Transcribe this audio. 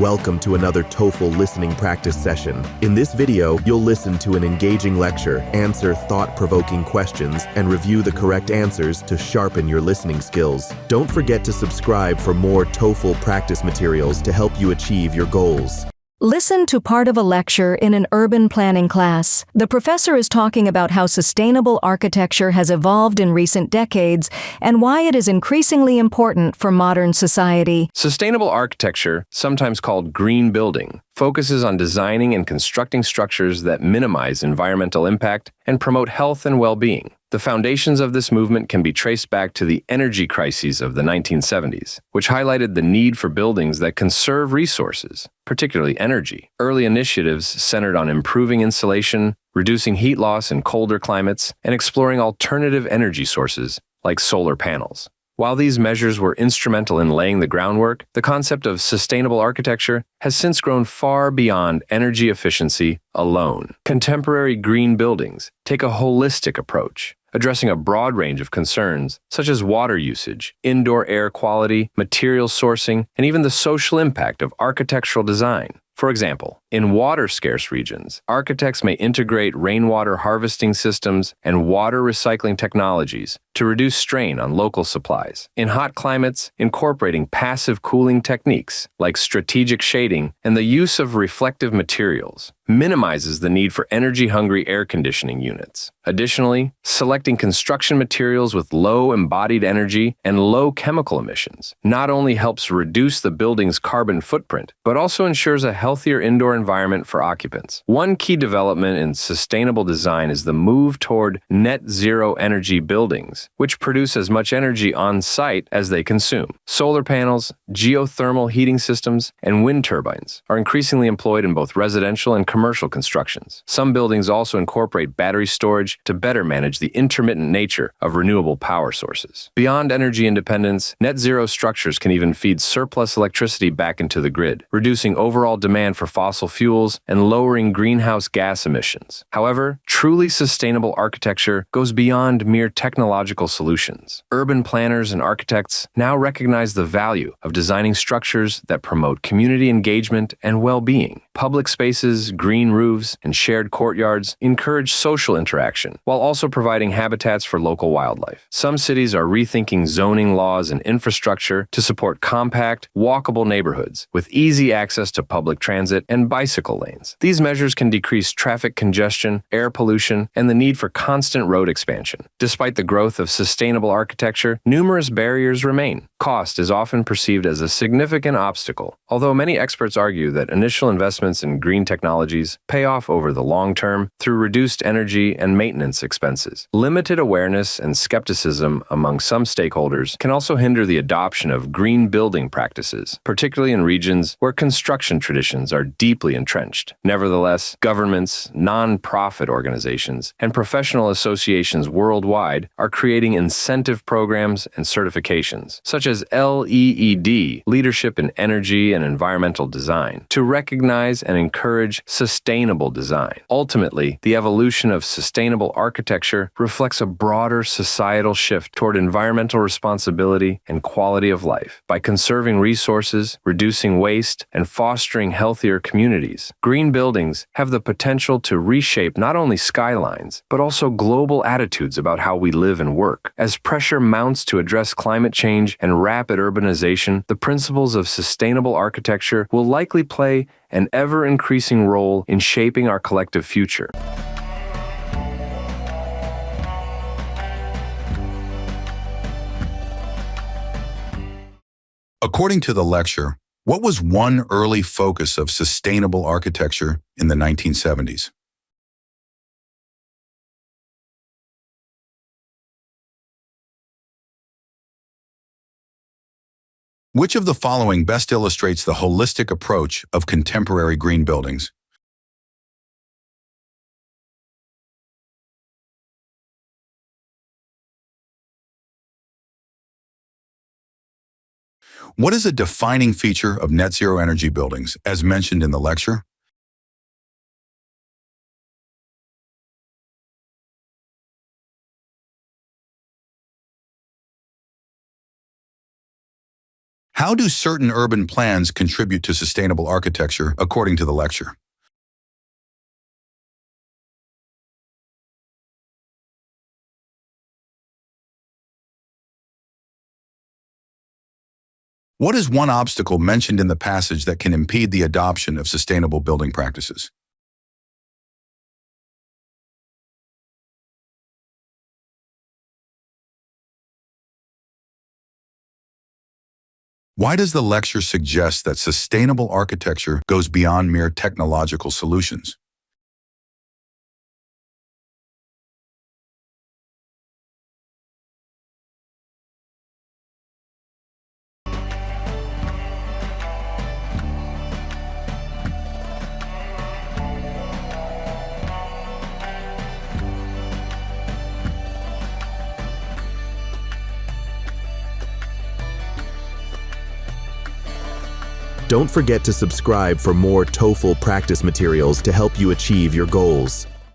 welcome to another TOEFL listening practice session. In this video, you'll listen to an engaging lecture, answer thought-provoking questions, and review the correct answers to sharpen your listening skills. Don't forget to subscribe for more TOEFL practice materials to help you achieve your goals. Listen to part of a lecture in an urban planning class. The professor is talking about how sustainable architecture has evolved in recent decades and why it is increasingly important for modern society. Sustainable architecture, sometimes called green building, focuses on designing and constructing structures that minimize environmental impact and promote health and well-being. The foundations of this movement can be traced back to the energy crises of the 1970s, which highlighted the need for buildings that conserve resources, particularly energy. Early initiatives centered on improving insulation, reducing heat loss in colder climates, and exploring alternative energy sources like solar panels. While these measures were instrumental in laying the groundwork, the concept of sustainable architecture has since grown far beyond energy efficiency alone. Contemporary green buildings take a holistic approach, addressing a broad range of concerns such as water usage, indoor air quality, material sourcing, and even the social impact of architectural design. For example, in water-scarce regions, architects may integrate rainwater harvesting systems and water recycling technologies to reduce strain on local supplies. In hot climates, incorporating passive cooling techniques like strategic shading and the use of reflective materials minimizes the need for energy-hungry air conditioning units. Additionally, selecting construction materials with low embodied energy and low chemical emissions not only helps reduce the building's carbon footprint, but also ensures a healthier indoor environment for occupants. One key development in sustainable design is the move toward net zero energy buildings, which produce as much energy on site as they consume. Solar panels, geothermal heating systems, and wind turbines are increasingly employed in both residential and commercial constructions. Some buildings also incorporate battery storage to better manage the intermittent nature of renewable power sources. Beyond energy independence, net zero structures can even feed surplus electricity back into the grid, reducing overall demand for fossil fuels and lowering greenhouse gas emissions. However, truly sustainable architecture goes beyond mere technological solutions. Urban planners and architects now recognize the value of designing structures that promote community engagement and well-being. Public spaces, green roofs, and shared courtyards encourage social interaction, while also providing habitats for local wildlife. Some cities are rethinking zoning laws and infrastructure to support compact, walkable neighborhoods with easy access to public transit and bicycle lanes. These measures can decrease traffic congestion, air pollution, and the need for constant road expansion. Despite the growth of sustainable architecture, numerous barriers remain. Cost is often perceived as a significant obstacle, although many experts argue that initial investments in green technologies pay off over the long term through reduced energy and maintenance expenses. Limited awareness and skepticism among some stakeholders can also hinder the adoption of green building practices, particularly in regions where construction traditions are deeply entrenched. Nevertheless, governments, non-profit organizations, and professional associations worldwide are creating incentive programs and certifications, such as LEED, Leadership in Energy and Environmental Design, to recognize and encourage sustainable design. Ultimately, the evolution of sustainable architecture reflects a broader societal shift toward environmental responsibility and quality of life. By conserving resources, reducing waste, and fostering healthier communities, green buildings have the potential to reshape not only skylines, but also global attitudes about how we live and work. As pressure mounts to address climate change and rapid urbanization, the principles of sustainable architecture will likely play an ever-increasing role in shaping our collective future. According to the lecture, what was one early focus of sustainable architecture in the 1970s? Which of the following best illustrates the holistic approach of contemporary green buildings? What is a defining feature of net zero energy buildings, as mentioned in the lecture? How do certain urban plans contribute to sustainable architecture, according to the lecture? What is one obstacle mentioned in the passage that can impede the adoption of sustainable building practices? Why does the lecture suggest that sustainable architecture goes beyond mere technological solutions? Don't forget to subscribe for more TOEFL practice materials to help you achieve your goals.